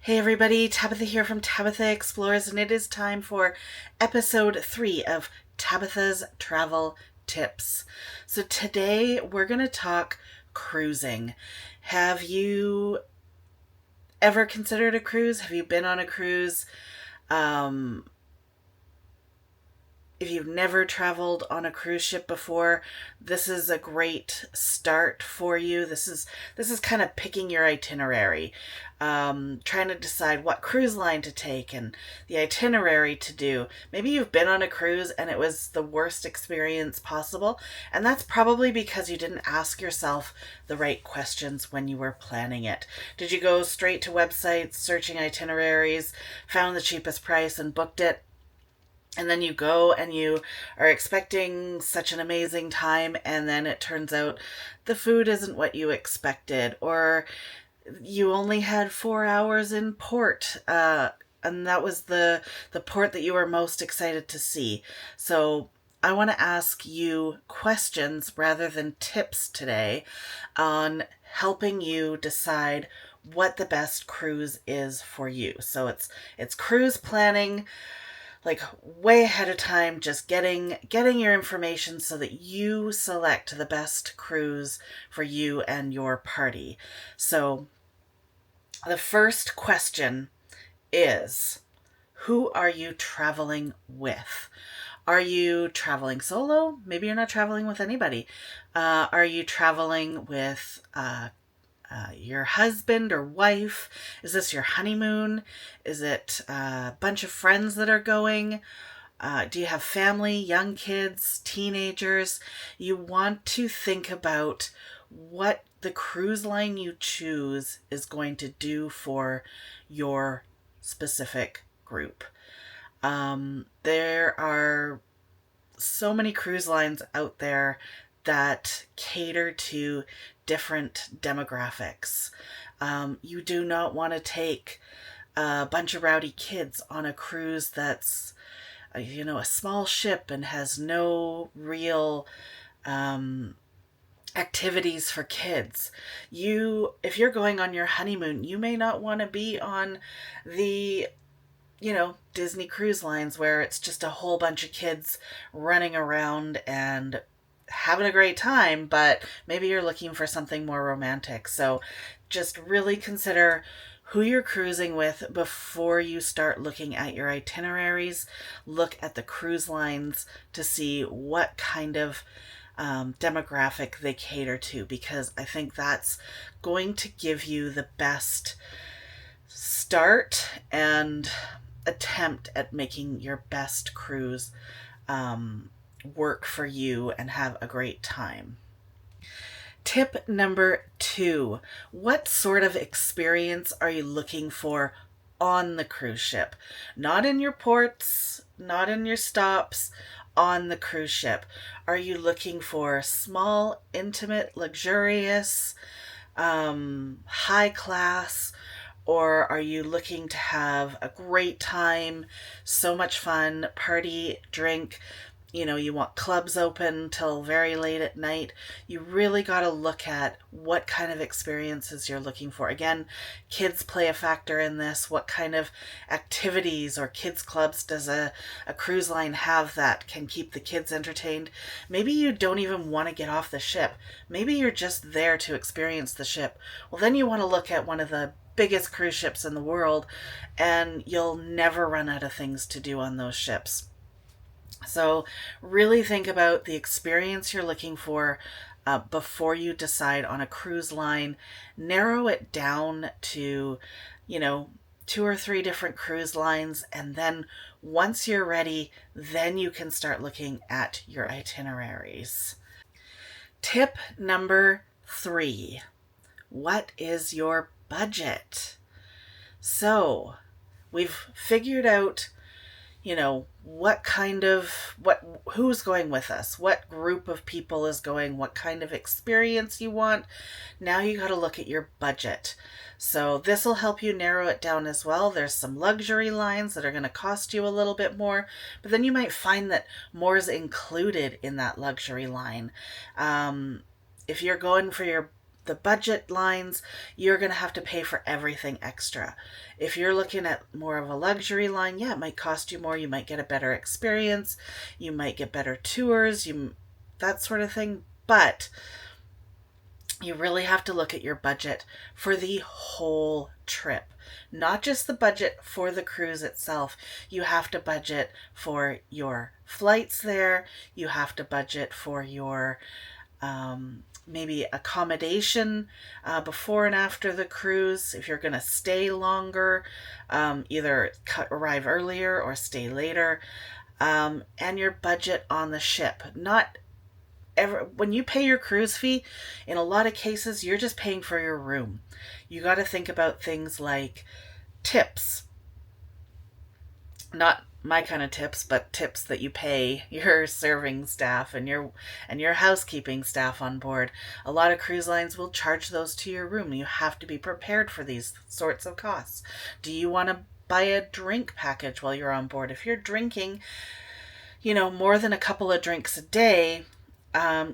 Hey everybody, Tabitha here from Tabitha Explores, and it is time for episode 3 of Tabitha's Travel Tips. So today we're going to talk cruising. Have you ever considered a cruise? Have you been on a cruise? Um, if you've never traveled on a cruise ship before, this is a great start for you. This is kind of picking your itinerary, trying to decide what cruise line to take and the itinerary to do. Maybe you've been on a cruise and it was the worst experience possible, and that's probably because you didn't ask yourself the right questions when you were planning it. Did you go straight to websites, searching itineraries, found the cheapest price and booked it? And then you go and you are expecting such an amazing time, and then it turns out the food isn't what you expected, or you only had 4 hours in port, and that was the port that you were most excited to see. So I want to ask you questions rather than tips today on helping you decide what the best cruise is for you. So it's cruise planning, like way ahead of time, just getting your information so that you select the best cruise for you and your party. So the first question is, who are you traveling with? Are you traveling solo? Maybe you're not traveling with anybody. Are you traveling with your husband or wife? Is this your honeymoon? Is it a bunch of friends that are going? Do you have family, young kids, teenagers? You want to think about what the cruise line you choose is going to do for your specific group. There are so many cruise lines out there that cater to different demographics. You do not want to take a bunch of rowdy kids on a cruise that's, a small ship and has no real activities for kids. If you're going on your honeymoon, you may not want to be on the Disney cruise lines where it's just a whole bunch of kids running around and having a great time, but maybe you're looking for something more romantic. So just really consider who you're cruising with before you start looking at your itineraries. Look at the cruise lines to see what kind of demographic they cater to, because I think that's going to give you the best start and attempt at making your best cruise work for you and have a great time. Tip number 2, what sort of experience are you looking for on the cruise ship? Not in your ports, not in your stops, on the cruise ship. Are you looking for small, intimate, luxurious, high class? Or are you looking to have a great time, so much fun, party, drink? You want clubs open till very late at night. You really got to look at what kind of experiences you're looking for. Again, kids play a factor in this. What kind of activities or kids clubs does a cruise line have that can keep the kids entertained? Maybe you don't even want to get off the ship. Maybe you're just there to experience the ship. Well, then you want to look at one of the biggest cruise ships in the world, and you'll never run out of things to do on those ships. So really think about the experience you're looking for before you decide on a cruise line. Narrow it down to, 2 or 3 different cruise lines, and then once you're ready, then you can start looking at your itineraries. Tip number 3, what is your budget? So we've figured out who's going with us, what group of people is going, what kind of experience you want. Now you got to look at your budget. So this will help you narrow it down as well. There's some luxury lines that are going to cost you a little bit more, but then you might find that more is included in that luxury line. If you're going for your the budget lines, you're going to have to pay for everything extra. If you're looking at more of a luxury line, yeah, it might cost you more. You might get a better experience. You might get better tours, that sort of thing. But you really have to look at your budget for the whole trip, not just the budget for the cruise itself. You have to budget for your flights there. You have to budget for your maybe accommodation before and after the cruise. If you're going to stay longer, either arrive earlier or stay later, and your budget on the ship. Not when you pay your cruise fee, in a lot of cases, you're just paying for your room. You got to think about things like tips. Not my kind of tips, but tips that you pay your serving staff and your housekeeping staff on board. A lot of cruise lines will charge those to your room. You have to be prepared for these sorts of costs. Do you want to buy a drink package while you're on board? If you're drinking, more than a couple of drinks a day,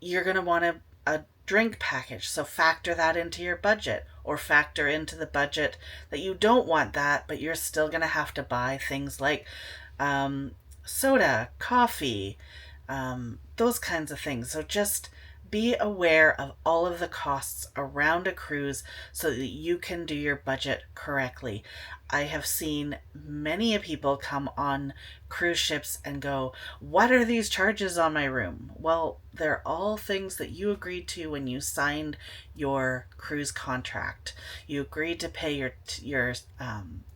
you're going to want a drink package. So factor that into your budget, or factor into the budget that you don't want that, but you're still going to have to buy things like soda, coffee, those kinds of things. So just be aware of all of the costs around a cruise so that you can do your budget correctly. I have seen many people come on cruise ships and go, "What are these charges on my room?" Well, they're all things that you agreed to when you signed your cruise contract. You agreed to pay your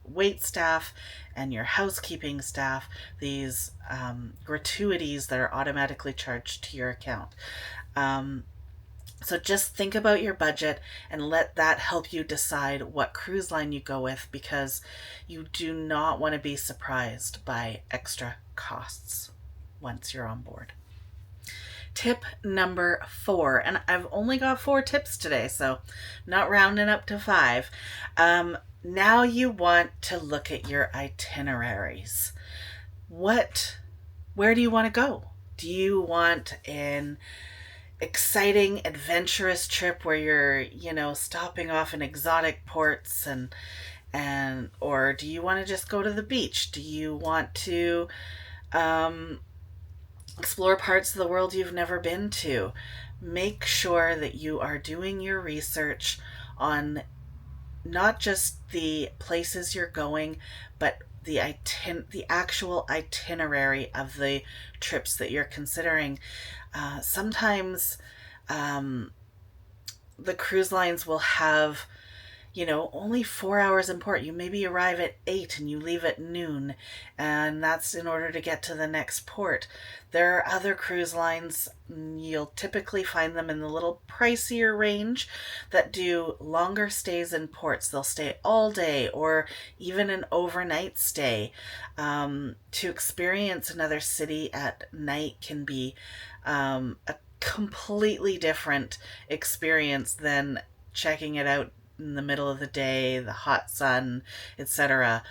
wait staff and your housekeeping staff these gratuities that are automatically charged to your account. So just think about your budget and let that help you decide what cruise line you go with, because you do not want to be surprised by extra costs once you're on board. Tip number 4, and I've only got 4 tips today, so not rounding up to 5. Now you want to look at your itineraries. Where do you want to go? Do you want an exciting, adventurous trip where you're, stopping off in exotic ports or do you want to just go to the beach? Do you want to explore parts of the world you've never been to? Make sure that you are doing your research on not just the places you're going, but the actual itinerary of the trips that you're considering. Sometimes the cruise lines will have, only 4 hours in port. You maybe arrive at 8 and you leave at noon, and that's in order to get to the next port. There are other cruise lines, you'll typically find them in the little pricier range, that do longer stays in ports. They'll stay all day or even an overnight stay. To experience another city at night can be a completely different experience than checking it out in the middle of the day, the hot sun, etc.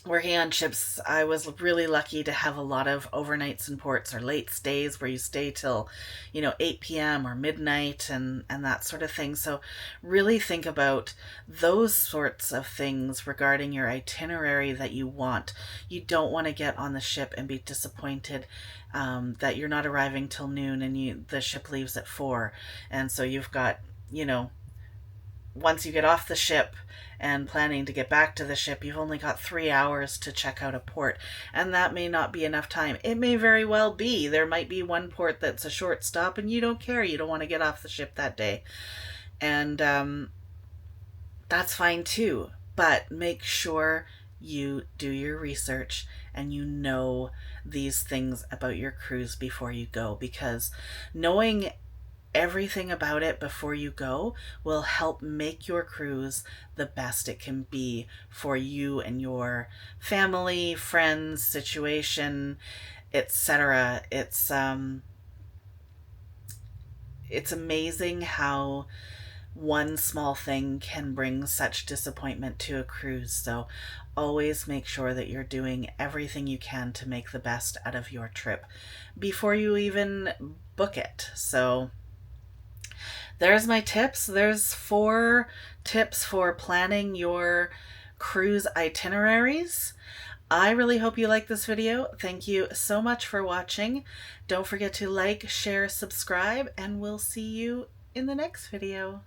Working on ships, I was really lucky to have a lot of overnights in ports or late stays where you stay till 8 p.m. or midnight and that sort of thing. So really think about those sorts of things regarding your itinerary that you want. You don't want to get on the ship and be disappointed that you're not arriving till noon and the ship leaves at 4. And so you've got, once you get off the ship and planning to get back to the ship, you've only got 3 hours to check out a port, and that may not be enough time. It may very well be. There might be one port that's a short stop and you don't care. You don't want to get off the ship that day. And that's fine too. But make sure you do your research and you know these things about your cruise before you go, because knowing everything about it before you go will help make your cruise the best it can be for you and your family, friends, situation, etc. It's amazing how one small thing can bring such disappointment to a cruise. So always make sure that you're doing everything you can to make the best out of your trip before you even book it. So there's my tips. There's 4 tips for planning your cruise itineraries. I really hope you like this video. Thank you so much for watching. Don't forget to like, share, subscribe, and we'll see you in the next video.